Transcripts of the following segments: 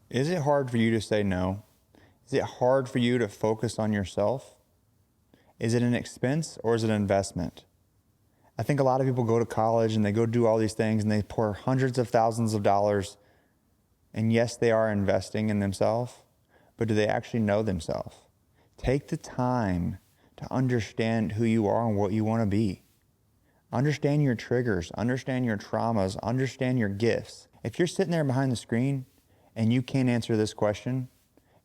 Is it hard for you to say no? Is it hard for you to focus on yourself? Is it an expense or is it an investment? I think a lot of people go to college and they go do all these things and they pour hundreds of thousands of dollars. And yes, they are investing in themselves, but do they actually know themselves? Take the time to understand who you are and what you want to be. Understand your triggers, understand your traumas, understand your gifts. If you're sitting there behind the screen and you can't answer this question,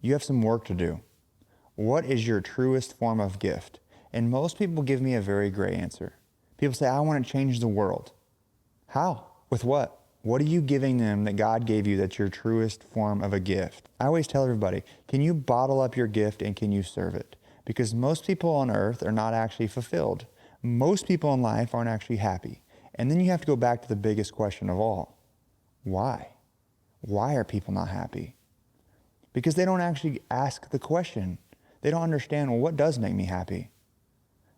you have some work to do. What is your truest form of gift? And most people give me a very gray answer. People say, I want to change the world. How? With what? What are you giving them that God gave you that's your truest form of a gift? I always tell everybody, can you bottle up your gift and can you serve it? Because most people on earth are not actually fulfilled. Most people in life aren't actually happy. And then you have to go back to the biggest question of all. Why? Why are people not happy? Because they don't actually ask the question. They don't understand, well, what does make me happy?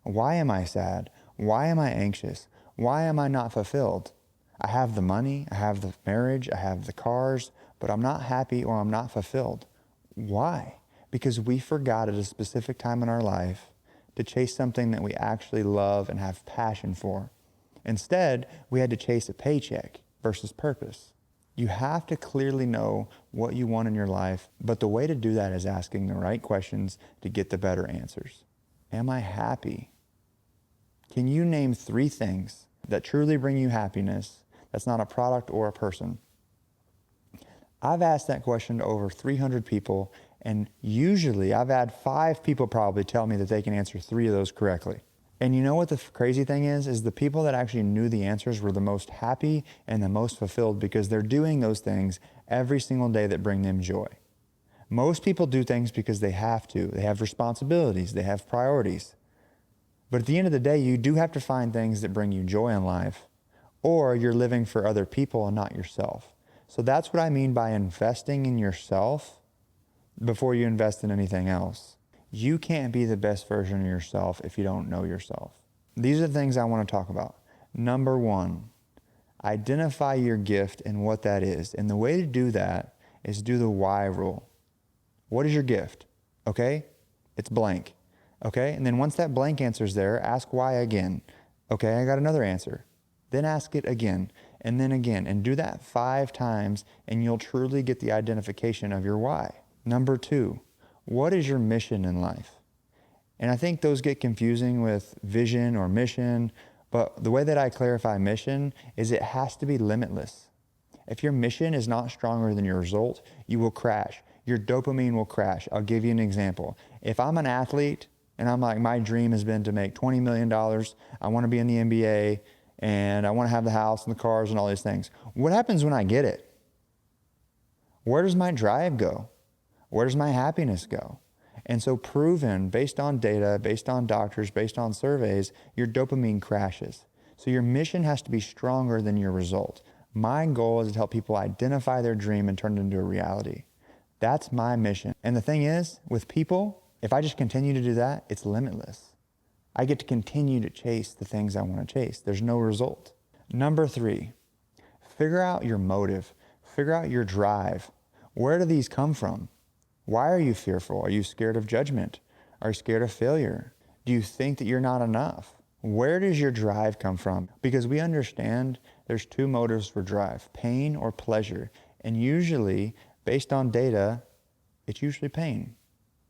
Why am I sad? Why am I anxious? Why am I not fulfilled? I have the money, I have the marriage, I have the cars, but I'm not happy or I'm not fulfilled. Why? Because we forgot at a specific time in our life to chase something that we actually love and have passion for. Instead, we had to chase a paycheck versus purpose. You have to clearly know what you want in your life, but the way to do that is asking the right questions to get the better answers. Am I happy? Can you name 3 things that truly bring you happiness that's not a product or a person? I've asked that question to over 300 people, and usually I've had 5 people probably tell me that they can answer 3 of those correctly. And you know what the crazy thing is the people that actually knew the answers were the most happy and the most fulfilled because they're doing those things every single day that bring them joy. Most people do things because they have to. They have responsibilities. They have priorities. But at the end of the day, you do have to find things that bring you joy in life, or you're living for other people and not yourself. So that's what I mean by investing in yourself before you invest in anything else. You can't be the best version of yourself if you don't know yourself. These are the things I want to talk about. Number 1, identify your gift and what that is. And the way to do that is do the why rule. What is your gift? Okay? It's blank. Okay? And then once that blank answer's there, ask why again. Okay, I got another answer. Then ask it again, and then again. And do that 5 times, and you'll truly get the identification of your why. Number 2, what is your mission in life? And I think those get confusing with vision or mission, but the way that I clarify mission is it has to be limitless. If your mission is not stronger than your result, you will crash. Your dopamine will crash. I'll give you an example. If I'm an athlete and I'm like, my dream has been to make $20 million, I want to be in the NBA, and I want to have the house and the cars and all these things. What happens when I get it? Where does my drive go? Where does my happiness go? And so proven, based on data, based on doctors, based on surveys, your dopamine crashes. So your mission has to be stronger than your result. My goal is to help people identify their dream and turn it into a reality. That's my mission. And the thing is, with people, if I just continue to do that, it's limitless. I get to continue to chase the things I want to chase. There's no result. Number 3, figure out your motive. Figure out your drive. Where do these come from? Why are you fearful? Are you scared of judgment? Are you scared of failure? Do you think that you're not enough? Where does your drive come from? Because we understand there's 2 motives for drive, pain or pleasure. And usually, based on data, it's usually pain.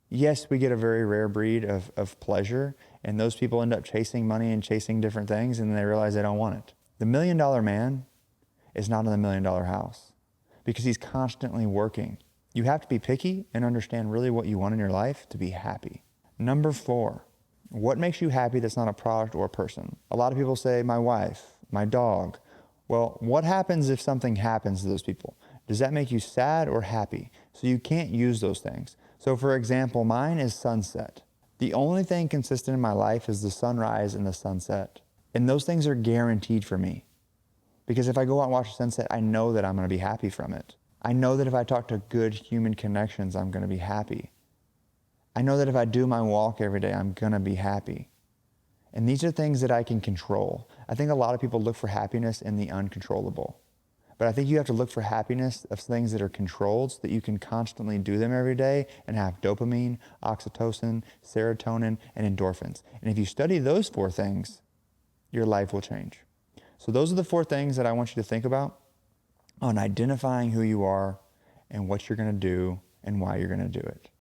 Yes, we get a very rare breed of pleasure, and those people end up chasing money and chasing different things, and they realize they don't want it. The $1 million man is not in the $1 million house because he's constantly working. You have to be picky and understand really what you want in your life to be happy. Number 4, what makes you happy that's not a product or a person? A lot of people say, my wife, my dog. Well, what happens if something happens to those people? Does that make you sad or happy? So you can't use those things. So for example, mine is sunset. The only thing consistent in my life is the sunrise and the sunset. And those things are guaranteed for me. Because if I go out and watch a sunset, I know that I'm going to be happy from it. I know that if I talk to good human connections, I'm going to be happy. I know that if I do my walk every day, I'm going to be happy. And these are things that I can control. I think a lot of people look for happiness in the uncontrollable. But I think you have to look for happiness of things that are controlled so that you can constantly do them every day and have dopamine, oxytocin, serotonin, and endorphins. And if you study those 4 things, your life will change. So those are the 4 things that I want you to think about on identifying who you are and what you're going to do and why you're going to do it.